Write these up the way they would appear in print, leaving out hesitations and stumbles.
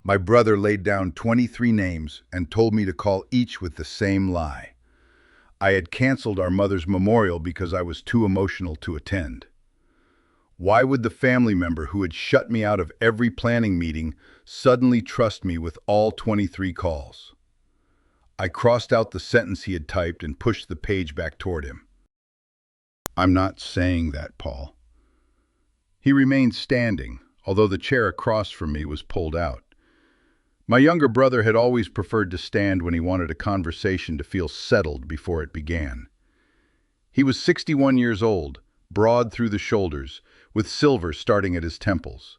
My brother laid down 23 names and told me to call each with the same lie. I had canceled our mother's memorial because I was too emotional to attend. Why would the family member who had shut me out of every planning meeting suddenly trust me with all 23 calls? I crossed out the sentence he had typed and pushed the page back toward him. "I'm not saying that, Paul." He remained standing, although the chair across from me was pulled out. My younger brother had always preferred to stand when he wanted a conversation to feel settled before it began. He was 61 years old, broad through the shoulders, with silver starting at his temples.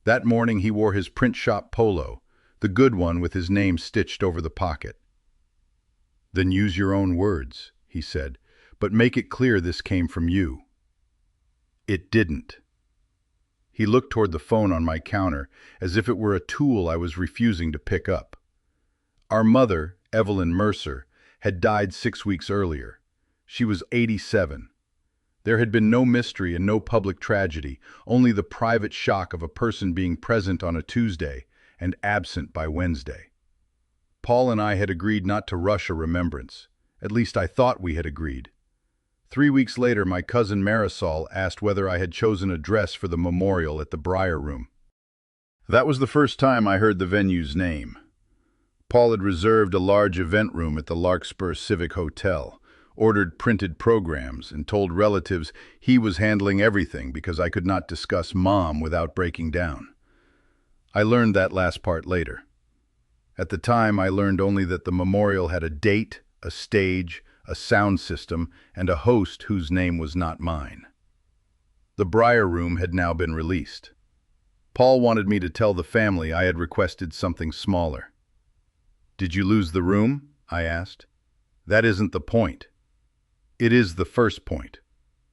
That morning he wore his print shop polo, the good one with his name stitched over the pocket. "Then use your own words," he said, "but make it clear this came from you." It didn't. He looked toward the phone on my counter, as if it were a tool I was refusing to pick up. Our mother, Evelyn Mercer, had died 6 weeks earlier. She was 87. There had been no mystery and no public tragedy, only the private shock of a person being present on a Tuesday and absent by Wednesday. Paul and I had agreed not to rush a remembrance. At least I thought we had agreed. 3 weeks later, my cousin Marisol asked whether I had chosen a dress for the memorial at the Briar Room. That was the first time I heard the venue's name. Paul had reserved a large event room at the Larkspur Civic Hotel, ordered printed programs, and told relatives he was handling everything because I could not discuss Mom without breaking down. I learned that last part later. At the time, I learned only that the memorial had a date, a stage, a sound system, and a host whose name was not mine. The Briar Room had now been released. Paul wanted me to tell the family I had requested something smaller. "Did you lose the room?" I asked. "That isn't the point." "It is the first point."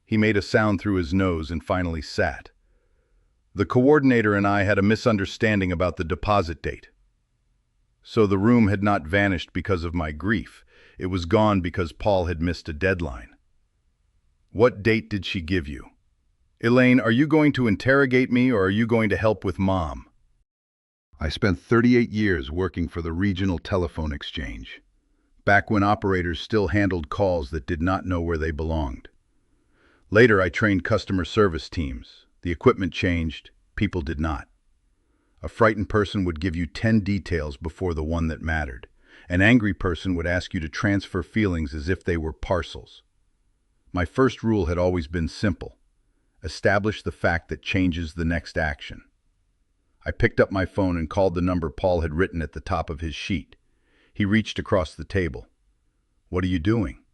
He made a sound through his nose and finally sat. "The coordinator and I had a misunderstanding about the deposit date." So the room had not vanished because of my grief. It was gone because Paul had missed a deadline. "What date did she give you?" "Elaine, are you going to interrogate me or are you going to help with Mom?" I spent 38 years working for the Regional Telephone Exchange, back when operators still handled calls that did not know where they belonged. Later, I trained customer service teams. The equipment changed, people did not. A frightened person would give you 10 details before the one that mattered. An angry person would ask you to transfer feelings as if they were parcels. My first rule had always been simple: establish the fact that changes the next action. I picked up my phone and called the number Paul had written at the top of his sheet. He reached across the table. "What are you doing?"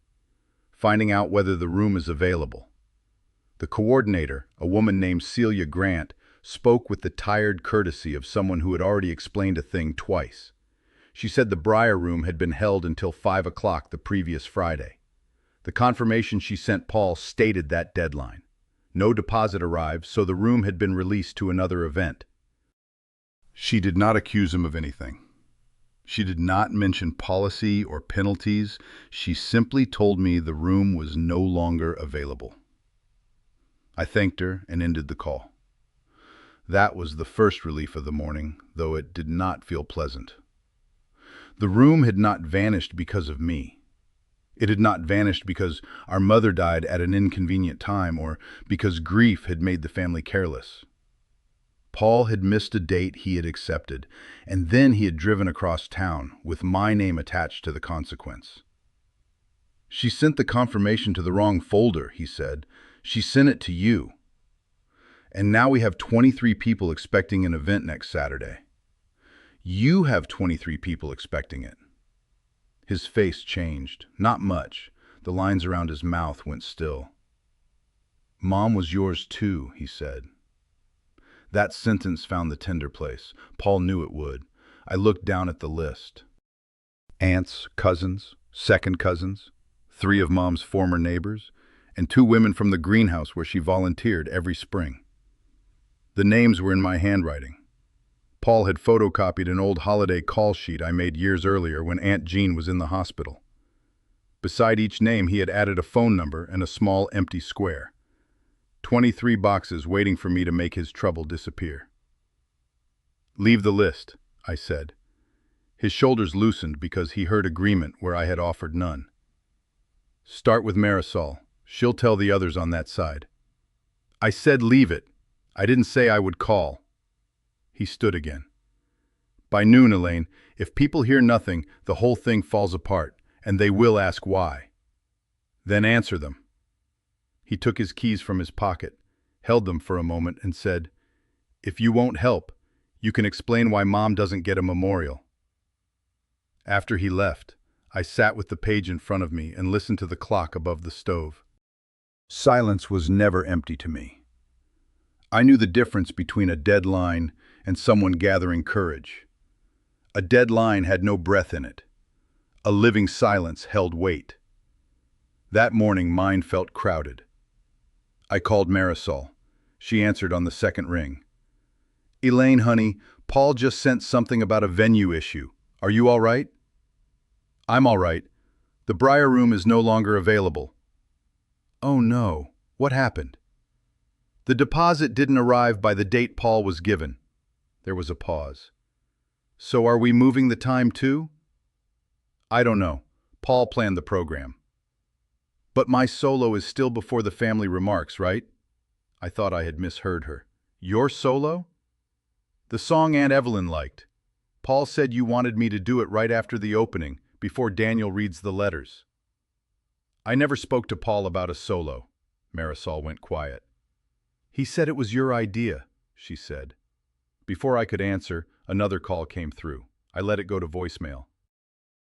"Finding out whether the room is available." The coordinator, a woman named Celia Grant, spoke with the tired courtesy of someone who had already explained a thing twice. She said the Briar Room had been held until 5 o'clock the previous Friday. The confirmation she sent Paul stated that deadline. No deposit arrived, so the room had been released to another event. She did not accuse him of anything. She did not mention policy or penalties. She simply told me the room was no longer available. I thanked her and ended the call. That was the first relief of the morning, though it did not feel pleasant. The room had not vanished because of me. It had not vanished because our mother died at an inconvenient time or because grief had made the family careless. Paul had missed a date he had accepted, and then he had driven across town with my name attached to the consequence. "She sent the confirmation to the wrong folder," he said. "She sent it to you. And now we have 23 people expecting an event next Saturday. You have 23 people expecting it." His face changed. Not much. The lines around his mouth went still. "Mom was yours too," he said. That sentence found the tender place. Paul knew it would. I looked down at the list. Aunts, cousins, second cousins, 3 of Mom's former neighbors, and 2 women from the greenhouse where she volunteered every spring. The names were in my handwriting. Paul had photocopied an old holiday call sheet I made years earlier when Aunt Jean was in the hospital. Beside each name, he had added a phone number and a small empty square. 23 boxes waiting for me to make his trouble disappear. "Leave the list," I said. His shoulders loosened because he heard agreement where I had offered none. Start with Marisol. She'll tell the others on that side. I said leave it. I didn't say I would call. He stood again. By noon, Elaine, if people hear nothing, the whole thing falls apart, and they will ask why. Then answer them. He took his keys from his pocket, held them for a moment, and said, if you won't help, you can explain why Mom doesn't get a memorial. After he left, I sat with the page in front of me and listened to the clock above the stove. Silence was never empty to me. I knew the difference between a deadline and someone gathering courage. A deadline had no breath in it. A living silence held weight. That morning, mine felt crowded. I called Marisol. She answered on the second ring. Elaine, honey, Paul just sent something about a venue issue. Are you all right? I'm all right. The Briar Room is no longer available. Oh no, what happened? The deposit didn't arrive by the date Paul was given. There was a pause. So are we moving the time too? I don't know. Paul planned the program. But my solo is still before the family remarks, right? I thought I had misheard her. Your solo? The song Aunt Evelyn liked. Paul said you wanted me to do it right after the opening, before Daniel reads the letters. I never spoke to Paul about a solo. Marisol went quiet. He said it was your idea, she said. Before I could answer, another call came through. I let it go to voicemail.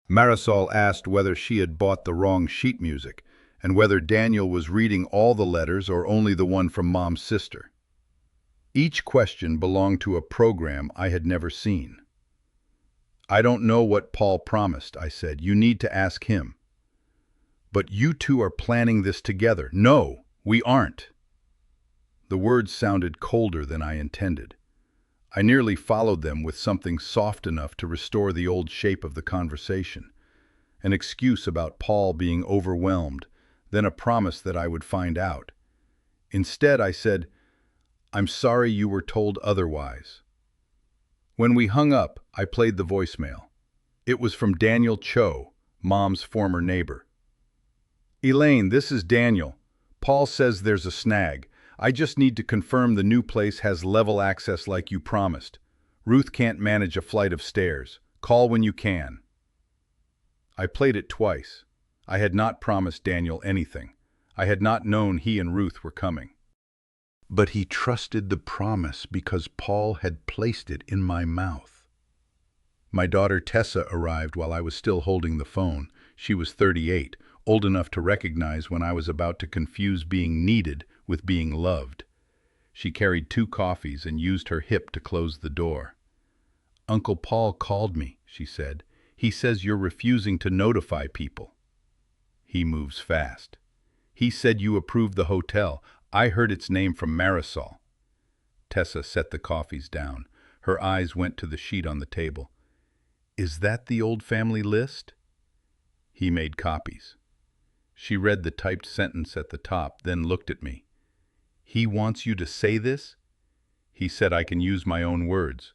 Marisol asked whether she had bought the wrong sheet music, and whether Daniel was reading all the letters or only the one from Mom's sister. Each question belonged to a program I had never seen. I don't know what Paul promised, I said. You need to ask him. But you two are planning this together. No, we aren't. The words sounded colder than I intended. I nearly followed them with something soft enough to restore the old shape of the conversation. An excuse about Paul being overwhelmed, then a promise that I would find out. Instead, I said, I'm sorry you were told otherwise. When we hung up, I played the voicemail. It was from Daniel Cho, Mom's former neighbor. Elaine, this is Daniel. Paul says there's a snag. I just need to confirm the new place has level access like you promised. Ruth can't manage a flight of stairs. Call when you can. I played it twice. I had not promised Daniel anything. I had not known he and Ruth were coming. But he trusted the promise because Paul had placed it in my mouth. My daughter Tessa arrived while I was still holding the phone. She was 38, old enough to recognize when I was about to confuse being needed with being loved. She carried 2 coffees and used her hip to close the door. Uncle Paul called me, she said. He says you're refusing to notify people. He moves fast. He said you approved the hotel. I heard its name from Marisol. Tessa set the coffees down. Her eyes went to the sheet on the table. Is that the old family list? He made copies. She read the typed sentence at the top, then looked at me. He wants you to say this? He said I can use my own words,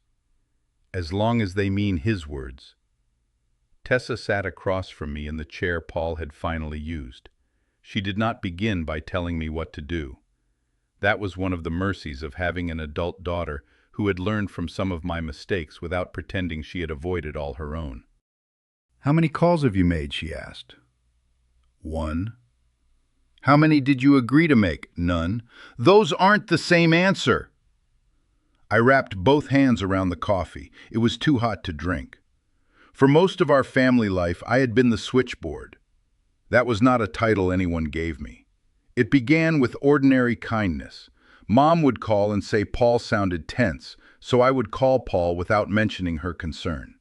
as long as they mean his words. Tessa sat across from me in the chair Paul had finally used. She did not begin by telling me what to do. That was one of the mercies of having an adult daughter who had learned from some of my mistakes without pretending she had avoided all her own. How many calls have you made? She asked. 1. How many did you agree to make? None. Those aren't the same answer. I wrapped both hands around the coffee. It was too hot to drink. For most of our family life, I had been the switchboard. That was not a title anyone gave me. It began with ordinary kindness. Mom would call and say Paul sounded tense, so I would call Paul without mentioning her concern.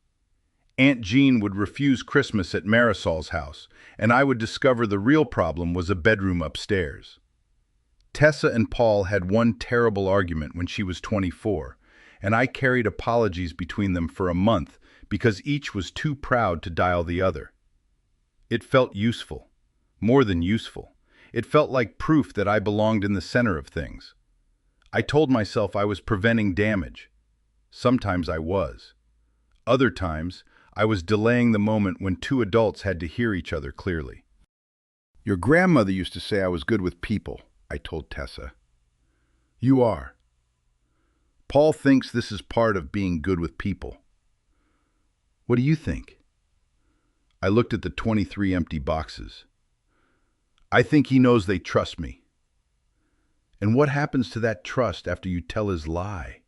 Aunt Jean would refuse Christmas at Marisol's house, and I would discover the real problem was a bedroom upstairs. Tessa and Paul had one terrible argument when she was 24, and I carried apologies between them for a month because each was too proud to dial the other. It felt useful, more than useful. It felt like proof that I belonged in the center of things. I told myself I was preventing damage. Sometimes I was. Other times, I was delaying the moment when two adults had to hear each other clearly. Your grandmother used to say I was good with people, I told Tessa. You are. Paul thinks this is part of being good with people. What do you think? I looked at the 23 empty boxes. I think he knows they trust me. And what happens to that trust after you tell his lie?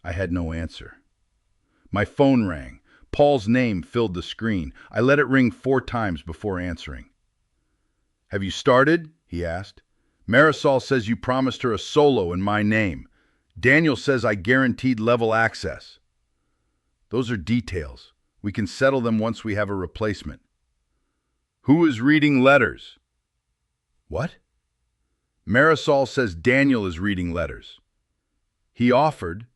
I had no answer. My phone rang. Paul's name filled the screen. I let it ring 4 times before answering. Have you started? He asked. Marisol says you promised her a solo in my name. Daniel says I guaranteed level access. Those are details. We can settle them once we have a replacement. Who is reading letters? What? Marisol says Daniel is reading letters. He offered.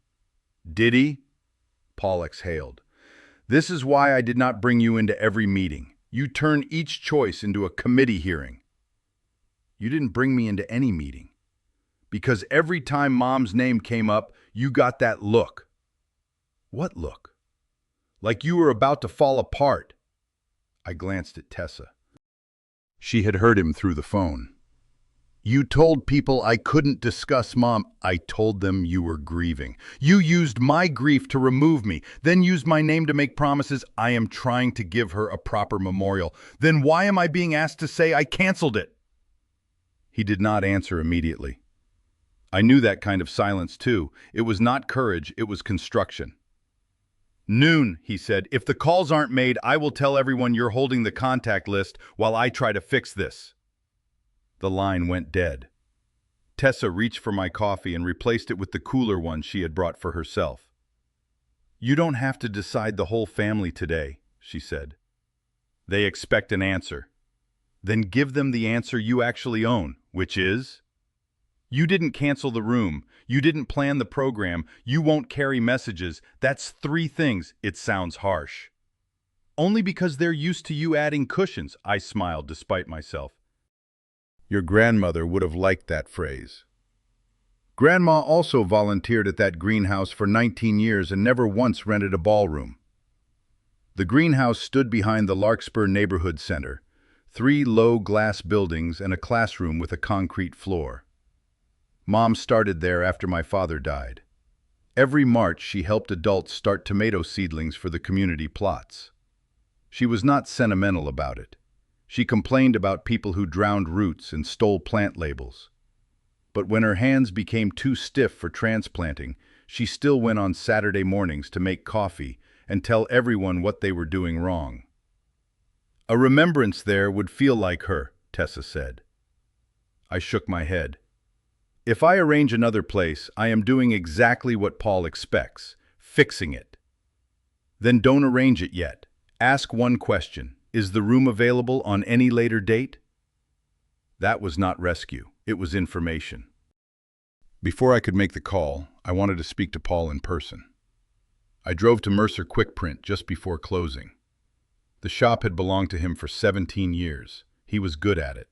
Did he? Paul exhaled. This is why I did not bring you into every meeting. You turn each choice into a committee hearing. You didn't bring me into any meeting. Because every time Mom's name came up, you got that look. What look? Like you were about to fall apart. I glanced at Tessa. She had heard him through the phone. You told people I couldn't discuss Mom. I told them you were grieving. You used my grief to remove me, then used my name to make promises. I am trying to give her a proper memorial. Then why am I being asked to say I canceled it? He did not answer immediately. I knew that kind of silence too. It was not courage, it was construction. Noon, he said. If the calls aren't made, I will tell everyone you're holding the contact list while I try to fix this. The line went dead. Tessa reached for my coffee and replaced it with the cooler one she had brought for herself. You don't have to decide the whole family today, she said. They expect an answer. Then give them the answer you actually own, which is? You didn't cancel the room. You didn't plan the program. You won't carry messages. That's 3 things. It sounds harsh. Only because they're used to you adding cushions, I smiled despite myself. Your grandmother would have liked that phrase. Grandma also volunteered at that greenhouse for 19 years and never once rented a ballroom. The greenhouse stood behind the Larkspur Neighborhood Center, 3 low glass buildings and a classroom with a concrete floor. Mom started there after my father died. Every March she helped adults start tomato seedlings for the community plots. She was not sentimental about it. She complained about people who drowned roots and stole plant labels. But when her hands became too stiff for transplanting, she still went on Saturday mornings to make coffee and tell everyone what they were doing wrong. A remembrance there would feel like her, Tessa said. I shook my head. If I arrange another place, I am doing exactly what Paul expects, fixing it. Then don't arrange it yet. Ask one question. Is the room available on any later date? That was not rescue. It was information. Before I could make the call, I wanted to speak to Paul in person. I drove to Mercer Quickprint just before closing. The shop had belonged to him for 17 years. He was good at it.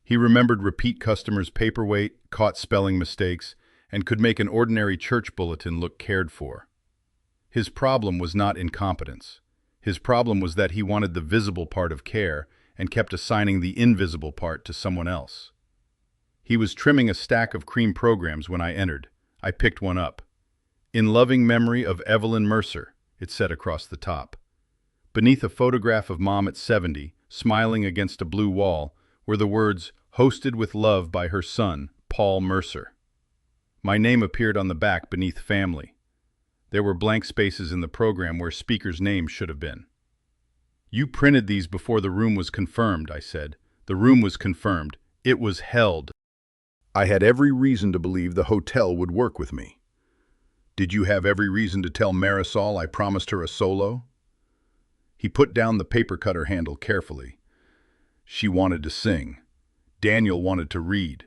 He remembered repeat customers' paperweight, caught spelling mistakes, and could make an ordinary church bulletin look cared for. His problem was not incompetence. His problem was that he wanted the visible part of care and kept assigning the invisible part to someone else. He was trimming a stack of cream programs when I entered. I picked one up. In loving memory of Evelyn Mercer, it said across the top. Beneath a photograph of Mom at 70, smiling against a blue wall, were the words, hosted with love by her son, Paul Mercer. My name appeared on the back beneath family. There were blank spaces in the program where speakers' names should have been. You printed these before the room was confirmed, I said. The room was confirmed. It was held. I had every reason to believe the hotel would work with me. Did you have every reason to tell Marisol I promised her a solo? He put down the paper cutter handle carefully. She wanted to sing. Daniel wanted to read.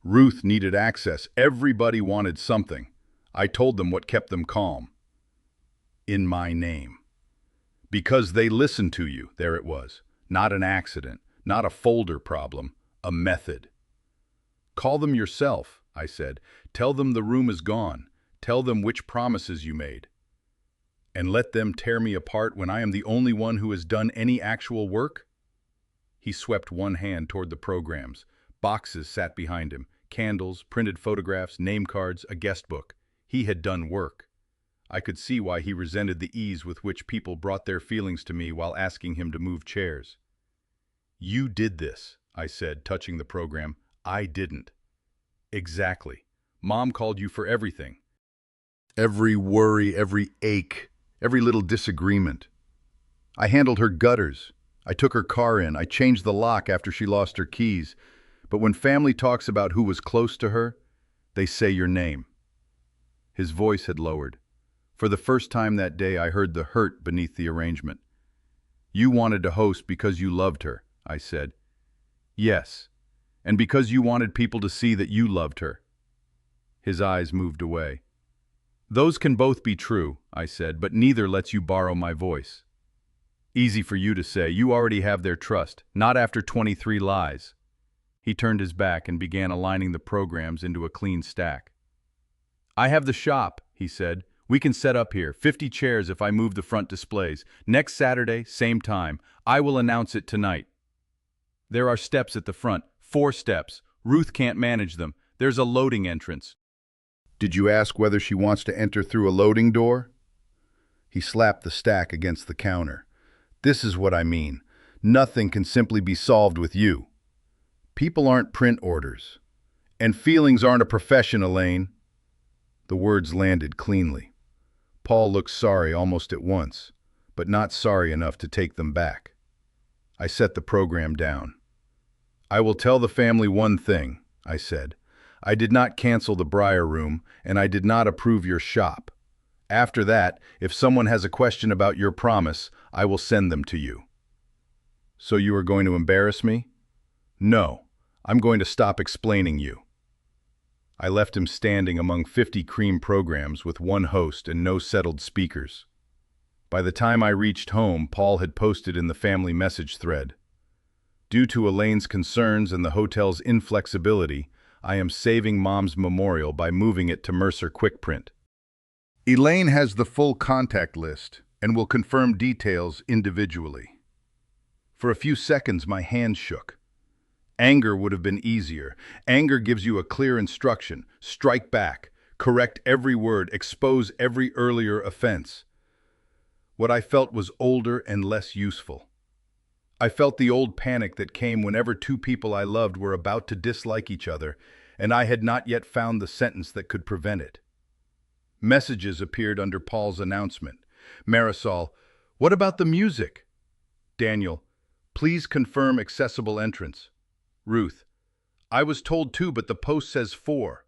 Ruth needed access. Everybody wanted something. I told them what kept them calm. In my name. Because they listened to you, there it was. Not an accident, not a folder problem, a method. Call them yourself, I said. Tell them the room is gone. Tell them which promises you made. And let them tear me apart when I am the only one who has done any actual work? He swept one hand toward the programs. Boxes sat behind him, candles, printed photographs, name cards, a guest book. He had done work. I could see why he resented the ease with which people brought their feelings to me while asking him to move chairs. You did this, I said, touching the program. I didn't. Exactly. Mom called you for everything. Every worry, every ache, every little disagreement. I handled her gutters. I took her car in. I changed the lock after she lost her keys. But when family talks about who was close to her, they say your name. His voice had lowered. For the first time that day, I heard the hurt beneath the arrangement. You wanted to host because you loved her, I said. Yes, and because you wanted people to see that you loved her. His eyes moved away. Those can both be true, I said, but neither lets you borrow my voice. Easy for you to say. You already have their trust, not after 23 lies. He turned his back and began aligning the programs into a clean stack. I have the shop, he said. We can set up here, 50 chairs if I move the front displays. Next Saturday, same time. I will announce it tonight. There are steps at the front, 4 steps. Ruth can't manage them. There's a loading entrance. Did you ask whether she wants to enter through a loading door? He slapped the stack against the counter. This is what I mean. Nothing can simply be solved with you. People aren't print orders. And feelings aren't a profession, Elaine. The words landed cleanly. Paul looked sorry almost at once, but not sorry enough to take them back. I set the program down. I will tell the family one thing, I said. I did not cancel the Briar Room, and I did not approve your shop. After that, if someone has a question about your promise, I will send them to you. So you are going to embarrass me? No, I'm going to stop explaining you. I left him standing among 50 cream programs with one host and no settled speakers. By the time I reached home, Paul had posted in the family message thread. Due to Elaine's concerns and the hotel's inflexibility, I am saving Mom's memorial by moving it to Mercer Quickprint. Elaine has the full contact list and will confirm details individually. For a few seconds, my hands shook. Anger would have been easier. Anger gives you a clear instruction. Strike back. Correct every word. Expose every earlier offense. What I felt was older and less useful. I felt the old panic that came whenever two people I loved were about to dislike each other, and I had not yet found the sentence that could prevent it. Messages appeared under Paul's announcement. Marisol, what about the music? Daniel, please confirm accessible entrance. Ruth, I was told 2, but the post says 4.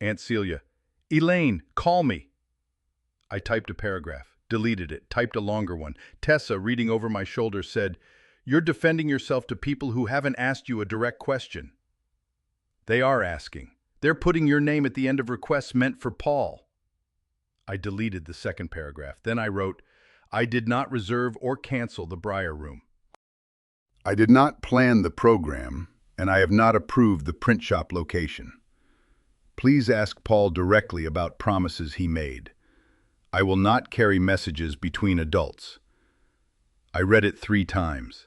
Aunt Celia, Elaine, call me. I typed a paragraph, deleted it, typed a longer one. Tessa, reading over my shoulder, said, You're defending yourself to people who haven't asked you a direct question. They are asking. They're putting your name at the end of requests meant for Paul. I deleted the second paragraph. Then I wrote, I did not reserve or cancel the Briar Room. I did not plan the program, and I have not approved the print shop location. Please ask Paul directly about promises he made. I will not carry messages between adults. I read it 3 times.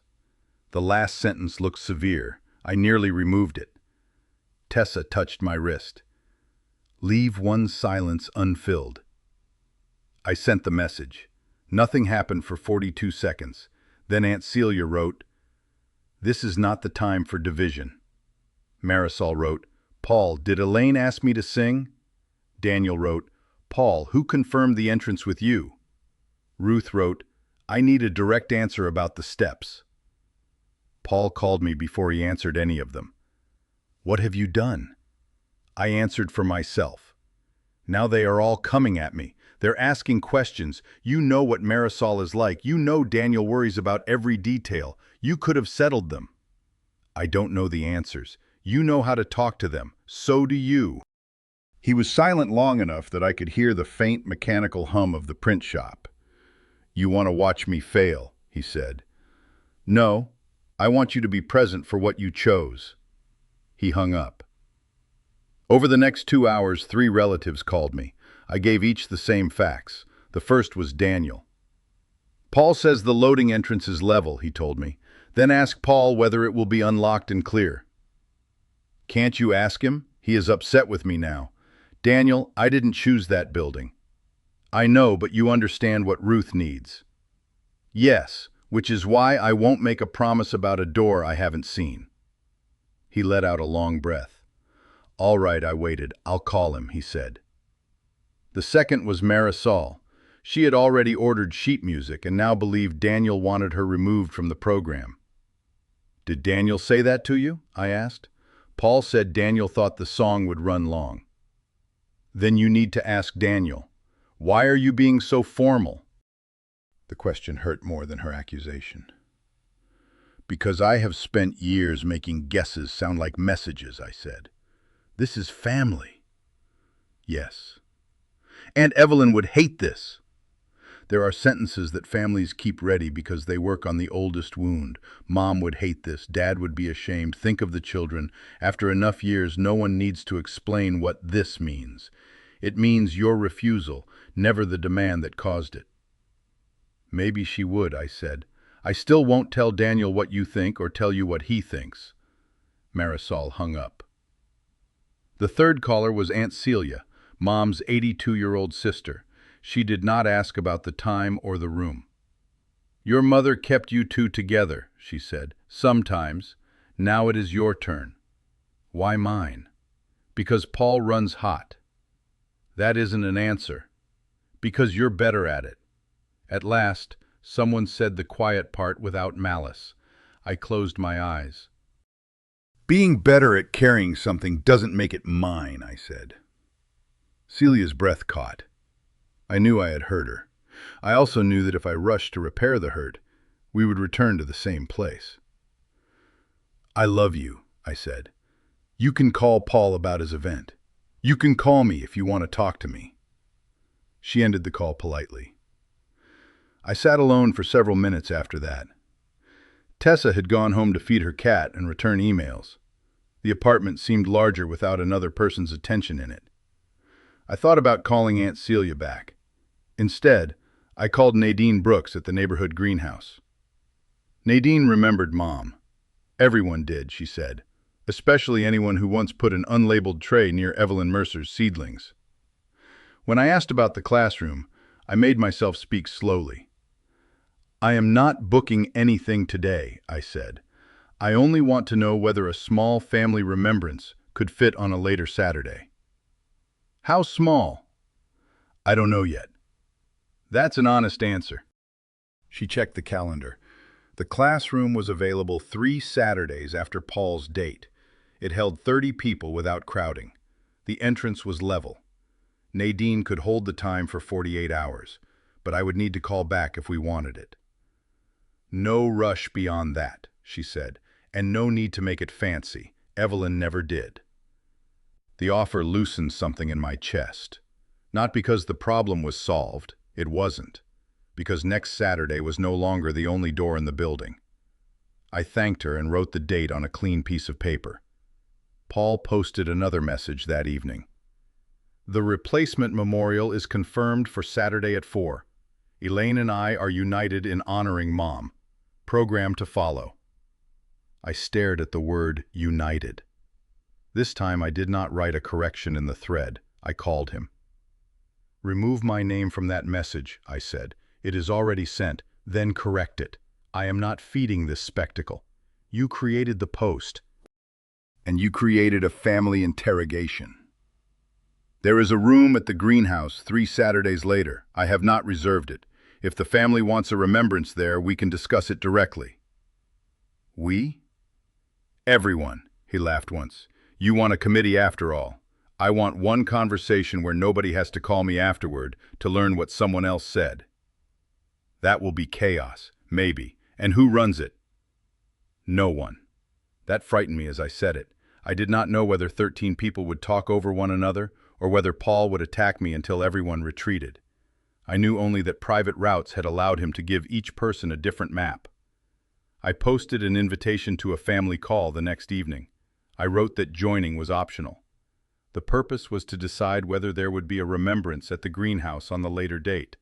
The last sentence looked severe. I nearly removed it. Tessa touched my wrist. Leave one silence unfilled. I sent the message. Nothing happened for 42 seconds. Then Aunt Celia wrote, This is not the time for division. Marisol wrote, Paul, did Elaine ask me to sing? Daniel wrote, Paul, who confirmed the entrance with you? Ruth wrote, I need a direct answer about the steps. Paul called me before he answered any of them. What have you done? I answered for myself. Now they are all coming at me. They're asking questions. You know what Marisol is like. You know Daniel worries about every detail. You could have settled them. I don't know the answers. You know how to talk to them. So do you. He was silent long enough that I could hear the faint mechanical hum of the print shop. You want to watch me fail, he said. No, I want you to be present for what you chose. He hung up. Over the next 2 hours, 3 relatives called me. I gave each the same facts. The first was Daniel. Paul says the loading entrance is level, he told me. Then ask Paul whether it will be unlocked and clear. Can't you ask him? He is upset with me now. Daniel, I didn't choose that building. I know, but you understand what Ruth needs. Yes, which is why I won't make a promise about a door I haven't seen. He let out a long breath. All right, I waited. I'll call him, he said. The second was Marisol. She had already ordered sheet music and now believed Daniel wanted her removed from the program. Did Daniel say that to you? I asked. Paul said Daniel thought the song would run long. Then you need to ask Daniel. Why are you being so formal? The question hurt more than her accusation. Because I have spent years making guesses sound like messages, I said. This is family. Yes. Aunt Evelyn would hate this. There are sentences that families keep ready because they work on the oldest wound. Mom would hate this. Dad would be ashamed. Think of the children. After enough years, no one needs to explain what this means. It means your refusal, never the demand that caused it. Maybe she would, I said. I still won't tell Daniel what you think or tell you what he thinks. Marisol hung up. The third caller was Aunt Celia, Mom's 82-year-old sister. She did not ask about the time or the room. Your mother kept you two together, she said. Sometimes. Now it is your turn. Why mine? Because Paul runs hot. That isn't an answer. Because you're better at it. At last, someone said the quiet part without malice. I closed my eyes. Being better at carrying something doesn't make it mine, I said. Celia's breath caught. I knew I had hurt her. I also knew that if I rushed to repair the hurt, we would return to the same place. I love you, I said. You can call Paul about his event. You can call me if you want to talk to me. She ended the call politely. I sat alone for several minutes after that. Tessa had gone home to feed her cat and return emails. The apartment seemed larger without another person's attention in it. I thought about calling Aunt Celia back. Instead, I called Nadine Brooks at the neighborhood greenhouse. Nadine remembered Mom. Everyone did, she said, especially anyone who once put an unlabeled tray near Evelyn Mercer's seedlings. When I asked about the classroom, I made myself speak slowly. I am not booking anything today, I said. I only want to know whether a small family remembrance could fit on a later Saturday. How small? I don't know yet. That's an honest answer. She checked the calendar. The classroom was available 3 Saturdays after Paul's date. It held 30 people without crowding. The entrance was level. Nadine could hold the time for 48 hours, but I would need to call back if we wanted it. No rush beyond that, she said, and no need to make it fancy. Evelyn never did. The offer loosened something in my chest. Not because the problem was solved, it wasn't. Because next Saturday was no longer the only door in the building. I thanked her and wrote the date on a clean piece of paper. Paul posted another message that evening. The replacement memorial is confirmed for Saturday at 4. Elaine and I are united in honoring Mom. Program to follow. I stared at the word united. This time I did not write a correction in the thread. I called him. Remove my name from that message, I said. It is already sent. Then correct it. I am not feeding this spectacle. You created the post. And you created a family interrogation. There is a room at the greenhouse 3 Saturdays later. I have not reserved it. If the family wants a remembrance there, we can discuss it directly. We? Everyone, he laughed once. You want a committee after all. I want one conversation where nobody has to call me afterward to learn what someone else said. That will be chaos, maybe. And who runs it? No one. That frightened me as I said it. I did not know whether 13 people would talk over one another or whether Paul would attack me until everyone retreated. I knew only that private routes had allowed him to give each person a different map. I posted an invitation to a family call the next evening. I wrote that joining was optional. The purpose was to decide whether there would be a remembrance at the greenhouse on the later date.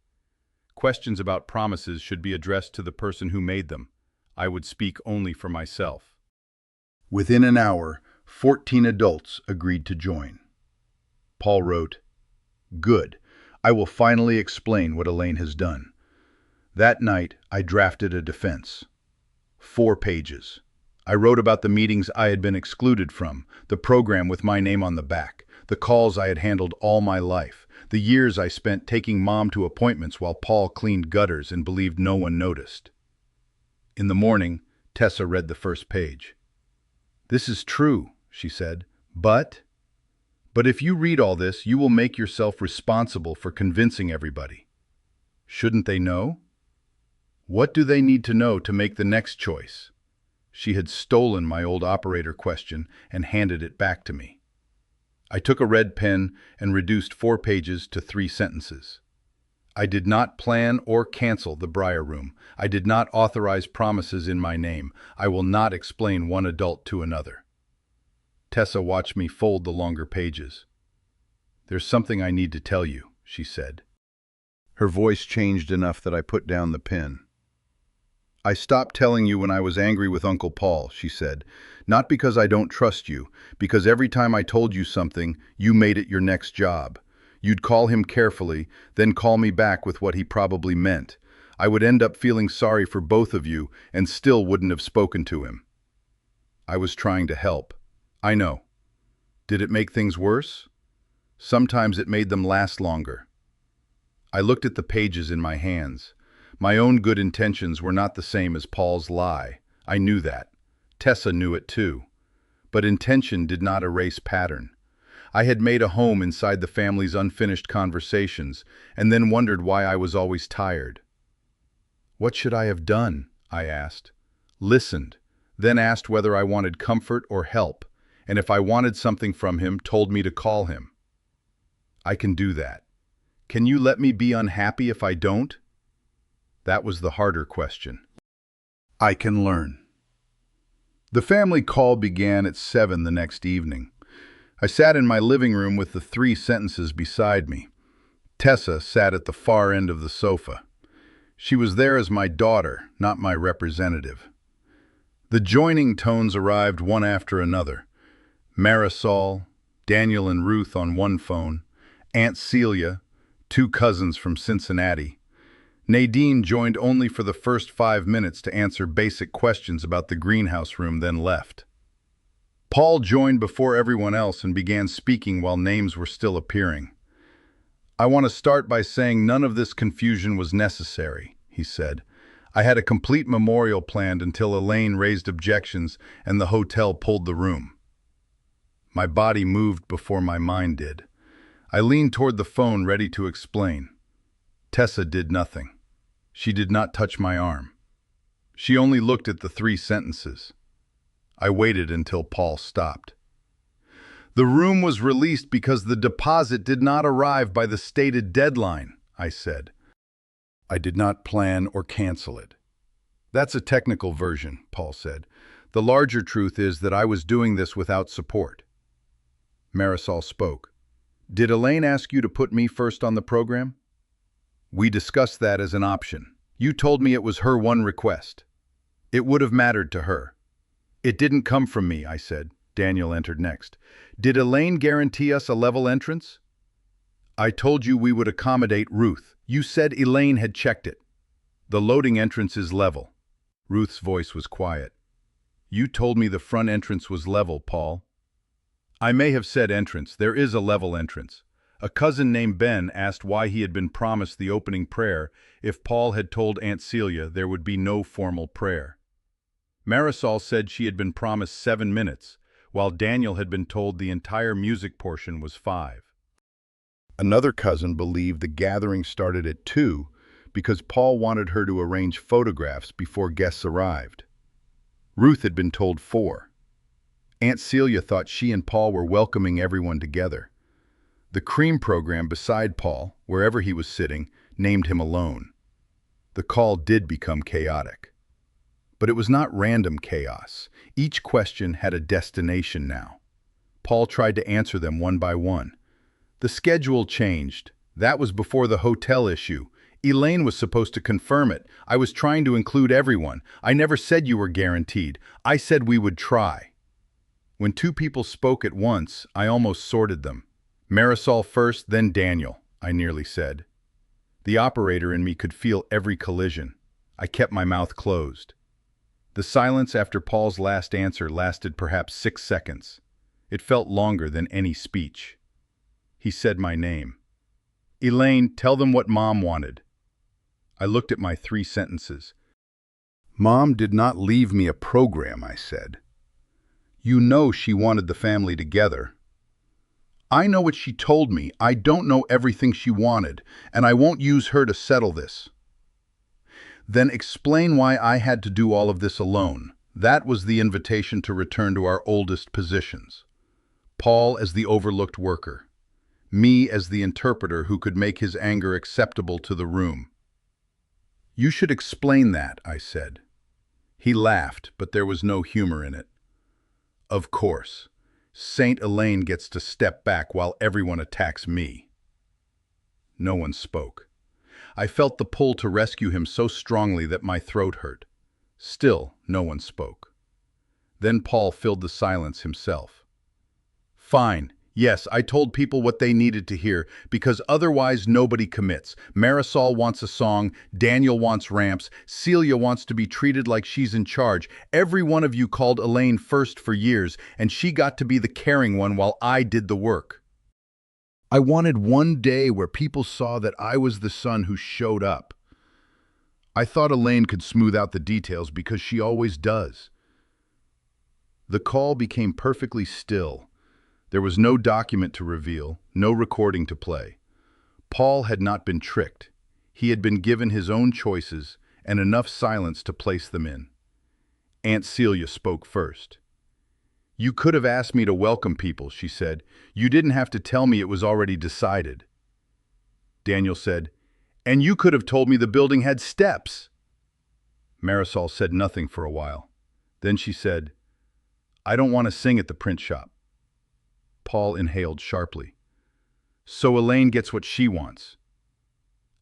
Questions about promises should be addressed to the person who made them. I would speak only for myself. Within an hour, 14 adults agreed to join. Paul wrote, "Good. I will finally explain what Elaine has done." That night, I drafted a defense. 4 pages. I wrote about the meetings I had been excluded from, the program with my name on the back, the calls I had handled all my life, the years I spent taking Mom to appointments while Paul cleaned gutters and believed no one noticed. In the morning, Tessa read the first page. "This is true," she said, but if you read all this, you will make yourself responsible for convincing everybody. Shouldn't they know? What do they need to know to make the next choice?" She had stolen my old operator question and handed it back to me. I took a red pen and reduced 4 pages to 3 sentences. I did not plan or cancel the Briar Room. I did not authorize promises in my name. I will not explain one adult to another. Tessa watched me fold the longer pages. "There's something I need to tell you," she said. Her voice changed enough that I put down the pen. "I stopped telling you when I was angry with Uncle Paul," she said. "Not because I don't trust you, because every time I told you something, you made it your next job. You'd call him carefully, then call me back with what he probably meant. I would end up feeling sorry for both of you and still wouldn't have spoken to him." I was trying to help. I know. Did it make things worse? Sometimes it made them last longer. I looked at the pages in my hands. My own good intentions were not the same as Paul's lie. I knew that. Tessa knew it too. But intention did not erase pattern. I had made a home inside the family's unfinished conversations, and then wondered why I was always tired. What should I have done? I asked. Listened, then asked whether I wanted comfort or help, and if I wanted something from him, told me to call him. I can do that. Can you let me be unhappy if I don't? That was the harder question. I can learn. The family call began at 7 the next evening. I sat in my living room with the 3 sentences beside me. Tessa sat at the far end of the sofa. She was there as my daughter, not my representative. The joining tones arrived one after another. Marisol, Daniel and Ruth on one phone, Aunt Celia, 2 cousins from Cincinnati. Nadine joined only for the first 5 minutes to answer basic questions about the greenhouse room, then left. Paul joined before everyone else and began speaking while names were still appearing. "I want to start by saying none of this confusion was necessary," he said. "I had a complete memorial planned until Elaine raised objections and the hotel pulled the room." My body moved before my mind did. I leaned toward the phone, ready to explain. Tessa did nothing. She did not touch my arm. She only looked at the 3 sentences. I waited until Paul stopped. "The room was released because the deposit did not arrive by the stated deadline," I said. "I did not plan or cancel it." "That's a technical version," Paul said. "The larger truth is that I was doing this without support." Marisol spoke. "Did Elaine ask you to put me first on the program?" "We discussed that as an option. You told me it was her one request. It would have mattered to her." "It didn't come from me," I said. Daniel entered next. "Did Elaine guarantee us a level entrance?" "I told you we would accommodate Ruth. You said Elaine had checked it." "The loading entrance is level." Ruth's voice was quiet. "You told me the front entrance was level, Paul." "I may have said entrance. There is a level entrance. A cousin named Ben asked why he had been promised the opening prayer if Paul had told Aunt Celia there would be no formal prayer. Marisol said she had been promised 7 minutes, while Daniel had been told the entire music portion was 5. Another cousin believed the gathering started at 2 because Paul wanted her to arrange photographs before guests arrived. Ruth had been told 4. Aunt Celia thought she and Paul were welcoming everyone together. The cream program beside Paul, wherever he was sitting, named him alone. The call did become chaotic. But it was not random chaos. Each question had a destination now. Paul tried to answer them one by one. The schedule changed. That was before the hotel issue. Elaine was supposed to confirm it. I was trying to include everyone. I never said you were guaranteed. I said we would try. When two people spoke at once, I almost sorted them. Marisol first, then Daniel, I nearly said. The operator in me could feel every collision. I kept my mouth closed. The silence after Paul's last answer lasted perhaps 6 seconds. It felt longer than any speech. He said my name. Elaine, tell them what Mom wanted. I looked at my 3 sentences. Mom did not leave me a program, I said. You know she wanted the family together. I know what she told me. I don't know everything she wanted, and I won't use her to settle this. Then explain why I had to do all of this alone. That was the invitation to return to our oldest positions. Paul as the overlooked worker. Me as the interpreter who could make his anger acceptable to the room. You should explain that, I said. He laughed, but there was no humor in it. Of course. Saint Elaine gets to step back while everyone attacks me. No one spoke. I felt the pull to rescue him so strongly that my throat hurt. Still, no one spoke. Then Paul filled the silence himself. Fine. Yes, I told people what they needed to hear, because otherwise nobody commits. Marisol wants a song, Daniel wants ramps, Celia wants to be treated like she's in charge. Every one of you called Elaine first for years, and she got to be the caring one while I did the work. I wanted one day where people saw that I was the son who showed up. I thought Elaine could smooth out the details because she always does. The call became perfectly still. There was no document to reveal, no recording to play. Paul had not been tricked. He had been given his own choices and enough silence to place them in. Aunt Celia spoke first. You could have asked me to welcome people, she said. You didn't have to tell me it was already decided. Daniel said, and you could have told me the building had steps. Marisol said nothing for a while. Then she said, I don't want to sing at the print shop. Paul inhaled sharply. So Elaine gets what she wants.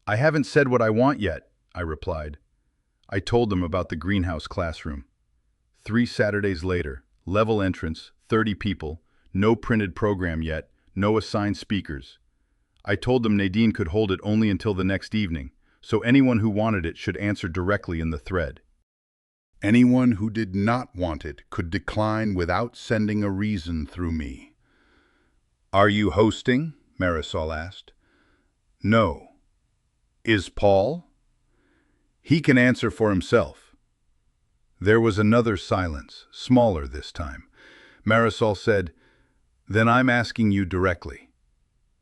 I haven't said what I want yet, I replied. I told them about the greenhouse classroom. 3 Saturdays later, level entrance, 30 people, no printed program yet, no assigned speakers. I told them Nadine could hold it only until the next evening, so anyone who wanted it should answer directly in the thread. Anyone who did not want it could decline without sending a reason through me. Are you hosting? Marisol asked. No. Is Paul? He can answer for himself. There was another silence, smaller this time. Marisol said, Then I'm asking you directly.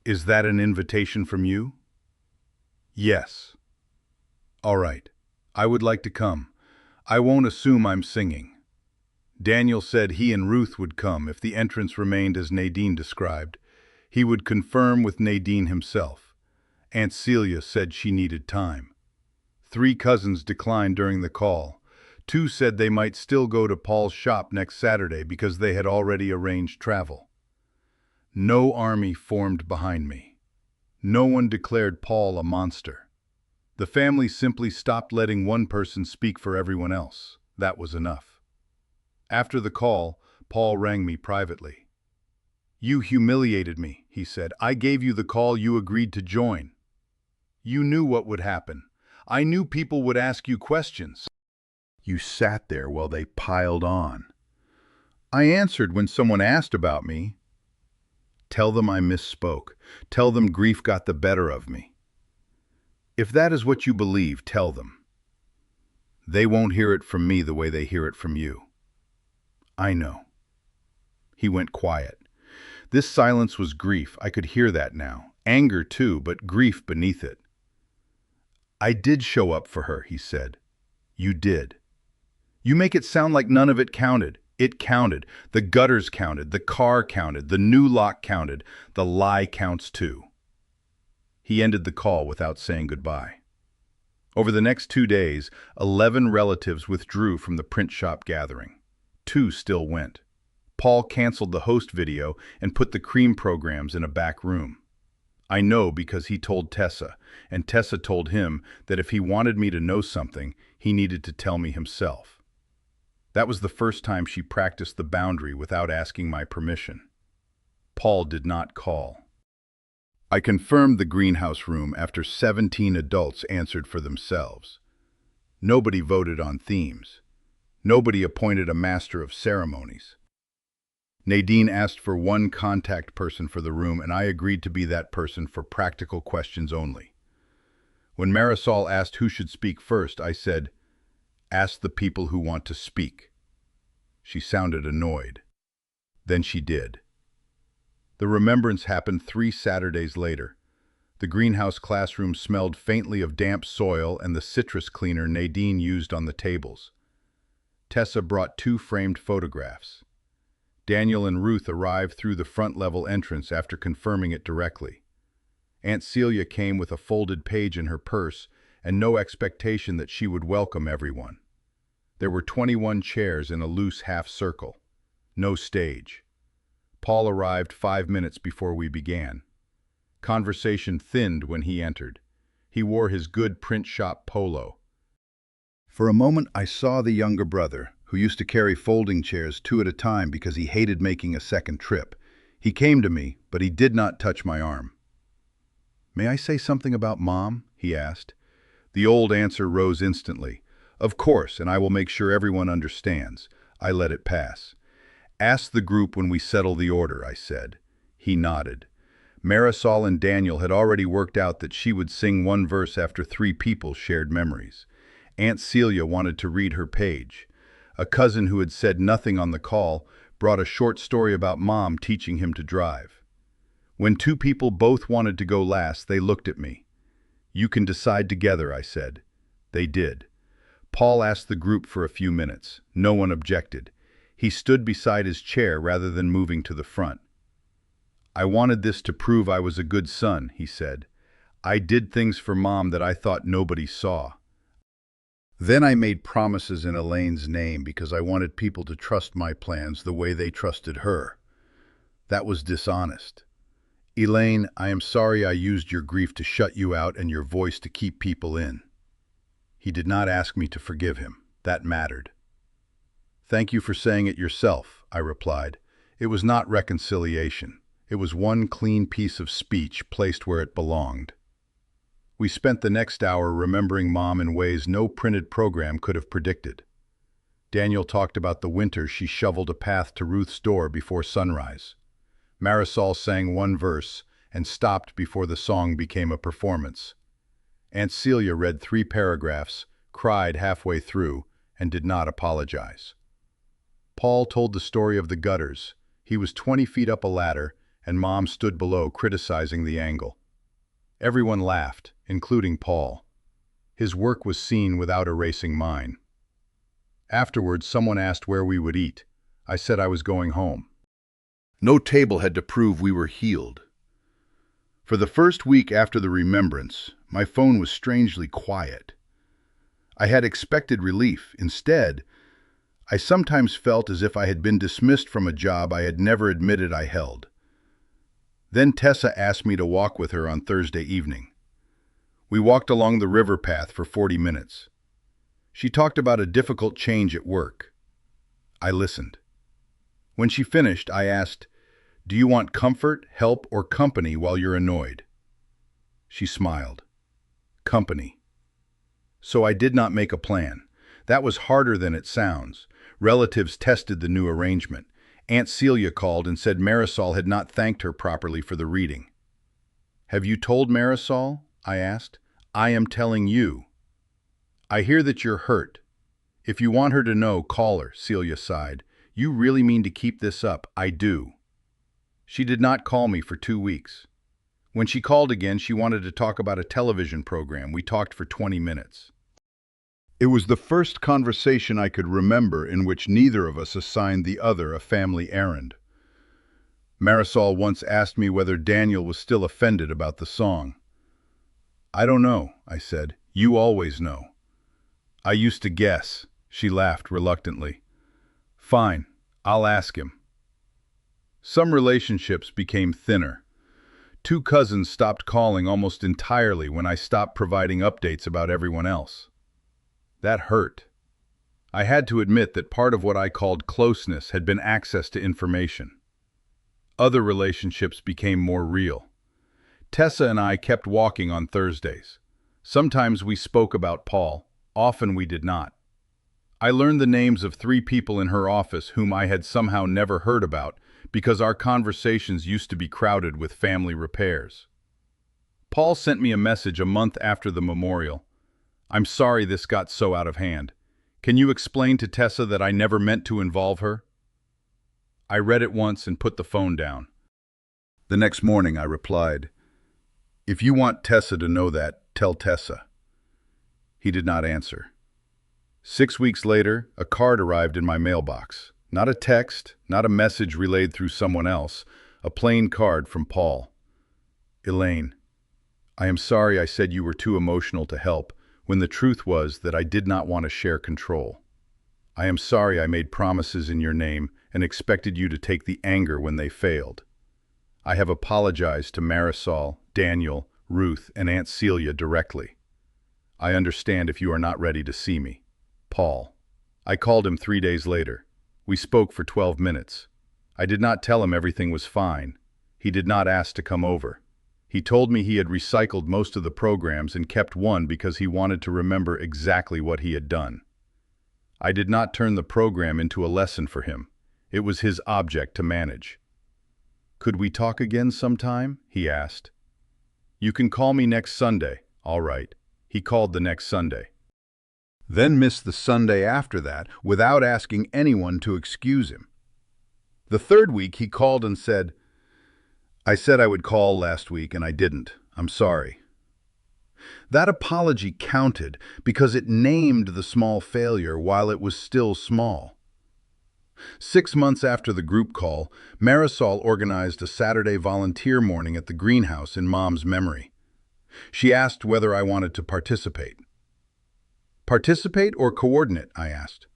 Is that an invitation from you? Yes. All right. I would like to come. I won't assume I'm singing. Daniel said he and Ruth would come if the entrance remained as Nadine described. He would confirm with Nadine himself. Aunt Celia said she needed time. 3 cousins declined during the call. 2 said they might still go to Paul's shop next Saturday because they had already arranged travel. No army formed behind me. No one declared Paul a monster. The family simply stopped letting one person speak for everyone else. That was enough. After the call, Paul rang me privately. You humiliated me, he said. I gave you the call you agreed to join. You knew what would happen. I knew people would ask you questions. You sat there while they piled on. I answered when someone asked about me. Tell them I misspoke. Tell them grief got the better of me. If that is what you believe, tell them. They won't hear it from me the way they hear it from you. I know. He went quiet. This silence was grief. I could hear that now. Anger too, but grief beneath it. I did show up for her, he said. You did. You make it sound like none of it counted. It counted. The gutters counted. The car counted. The new lock counted. The lie counts too. He ended the call without saying goodbye. Over the next 2 days, 11 relatives withdrew from the print shop gathering. 2 still went. Paul canceled the host video and put the cream programs in a back room. I know because he told Tessa, and Tessa told him that if he wanted me to know something, he needed to tell me himself. That was the first time she practiced the boundary without asking my permission. Paul did not call. I confirmed the greenhouse room after 17 adults answered for themselves. Nobody voted on themes. Nobody appointed a master of ceremonies. Nadine asked for one contact person for the room, and I agreed to be that person for practical questions only. When Marisol asked who should speak first, I said, "Ask the people who want to speak." She sounded annoyed. Then she did. The remembrance happened 3 Saturdays later. The greenhouse classroom smelled faintly of damp soil and the citrus cleaner Nadine used on the tables. Tessa brought 2 framed photographs. Daniel and Ruth arrived through the front-level entrance after confirming it directly. Aunt Celia came with a folded page in her purse and no expectation that she would welcome everyone. There were 21 chairs in a loose half-circle. No stage. Paul arrived 5 minutes before we began. Conversation thinned when he entered. He wore his good print shop polo. For a moment I saw the younger brother, who used to carry folding chairs 2 at a time because he hated making a second trip. He came to me, but he did not touch my arm. "May I say something about Mom?" he asked. The old answer rose instantly. "Of course, and I will make sure everyone understands." I let it pass. "Ask the group when we settle the order," I said. He nodded. Marisol and Daniel had already worked out that she would sing 1 verse after 3 people shared memories. Aunt Celia wanted to read her page. A cousin who had said nothing on the call brought a short story about Mom teaching him to drive. When 2 people both wanted to go last, they looked at me. "You can decide together," I said. They did. Paul asked the group for a few minutes. No one objected. He stood beside his chair rather than moving to the front. "I wanted this to prove I was a good son," he said. "I did things for Mom that I thought nobody saw. Then I made promises in Elaine's name because I wanted people to trust my plans the way they trusted her. That was dishonest. Elaine, I am sorry I used your grief to shut you out and your voice to keep people in." He did not ask me to forgive him. That mattered. "Thank you for saying it yourself," I replied. It was not reconciliation. It was one clean piece of speech placed where it belonged. We spent the next hour remembering Mom in ways no printed program could have predicted. Daniel talked about the winter she shoveled a path to Ruth's door before sunrise. Marisol sang 1 verse and stopped before the song became a performance. Aunt Celia read 3 paragraphs, cried halfway through, and did not apologize. Paul told the story of the gutters. He was 20 feet up a ladder, and Mom stood below criticizing the angle. Everyone laughed, including Paul. His work was seen without erasing mine. Afterwards, someone asked where we would eat. I said I was going home. No table had to prove we were healed. For the first week after the remembrance, my phone was strangely quiet. I had expected relief. Instead, I sometimes felt as if I had been dismissed from a job I had never admitted I held. Then Tessa asked me to walk with her on Thursday evening. We walked along the river path for 40 minutes. She talked about a difficult change at work. I listened. When she finished, I asked, "Do you want comfort, help, or company while you're annoyed?" She smiled. Company. So I did not make a plan. That was harder than it sounds. Relatives tested the new arrangement. Aunt Celia called and said Marisol had not thanked her properly for the reading. "Have you told Marisol?" I asked. "I am telling you." "I hear that you're hurt. If you want her to know, call her," Celia sighed. "You really mean to keep this up?" "I do." She did not call me for 2 weeks. When she called again, she wanted to talk about a television program. We talked for 20 minutes. It was the first conversation I could remember in which neither of us assigned the other a family errand. Marisol once asked me whether Daniel was still offended about the song. "I don't know," I said. "You always know." "I used to guess." She laughed reluctantly. "Fine, I'll ask him." Some relationships became thinner. Two cousins stopped calling almost entirely when I stopped providing updates about everyone else. That hurt. I had to admit that part of what I called closeness had been access to information. Other relationships became more real. Tessa and I kept walking on Thursdays. Sometimes we spoke about Paul, often we did not. I learned the names of 3 people in her office whom I had somehow never heard about because our conversations used to be crowded with family repairs. Paul sent me a message a month after the memorial. "I'm sorry this got so out of hand. Can you explain to Tessa that I never meant to involve her?" I read it once and put the phone down. The next morning I replied, "If you want Tessa to know that, tell Tessa." He did not answer. 6 weeks later, a card arrived in my mailbox. Not a text, not a message relayed through someone else, a plain card from Paul. "Elaine, I am sorry I said you were too emotional to help, when the truth was that I did not want to share control. I am sorry I made promises in your name and expected you to take the anger when they failed. I have apologized to Marisol, Daniel, Ruth, and Aunt Celia directly. I understand if you are not ready to see me. Paul." I called him 3 days later. We spoke for 12 minutes. I did not tell him everything was fine. He did not ask to come over. He told me he had recycled most of the programs and kept one because he wanted to remember exactly what he had done. I did not turn the program into a lesson for him. It was his object to manage. "Could we talk again sometime?" he asked. "You can call me next Sunday." "All right." He called the next Sunday. Then missed the Sunday after that without asking anyone to excuse him. The 3rd week he called and said, "I said I would call last week and I didn't. I'm sorry." That apology counted because it named the small failure while it was still small. 6 months after the group call, Marisol organized a Saturday volunteer morning at the greenhouse in Mom's memory. She asked whether I wanted to participate. "Participate or coordinate?" I asked.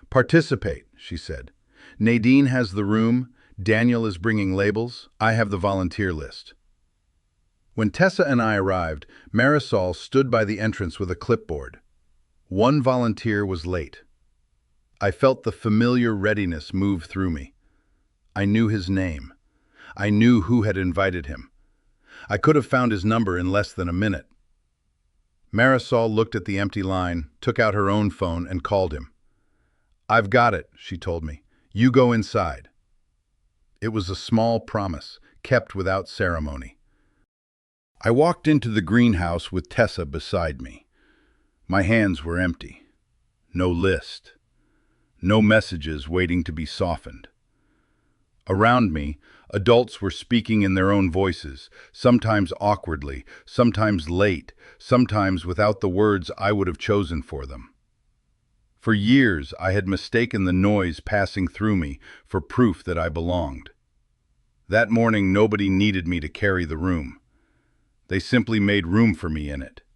"Participate," she said. "Nadine has the room, Daniel is bringing labels, I have the volunteer list." When Tessa and I arrived, Marisol stood by the entrance with a clipboard. One volunteer was late. I felt the familiar readiness move through me. I knew his name. I knew who had invited him. I could have found his number in less than a minute. Marisol looked at the empty line, took out her own phone, and called him. "I've got it," she told me. "You go inside." It was a small promise, kept without ceremony. I walked into the greenhouse with Tessa beside me. My hands were empty. No list. No messages waiting to be softened. Around me, adults were speaking in their own voices, sometimes awkwardly, sometimes late, sometimes without the words I would have chosen for them. For years, I had mistaken the noise passing through me for proof that I belonged. That morning, nobody needed me to carry the room. They simply made room for me in it.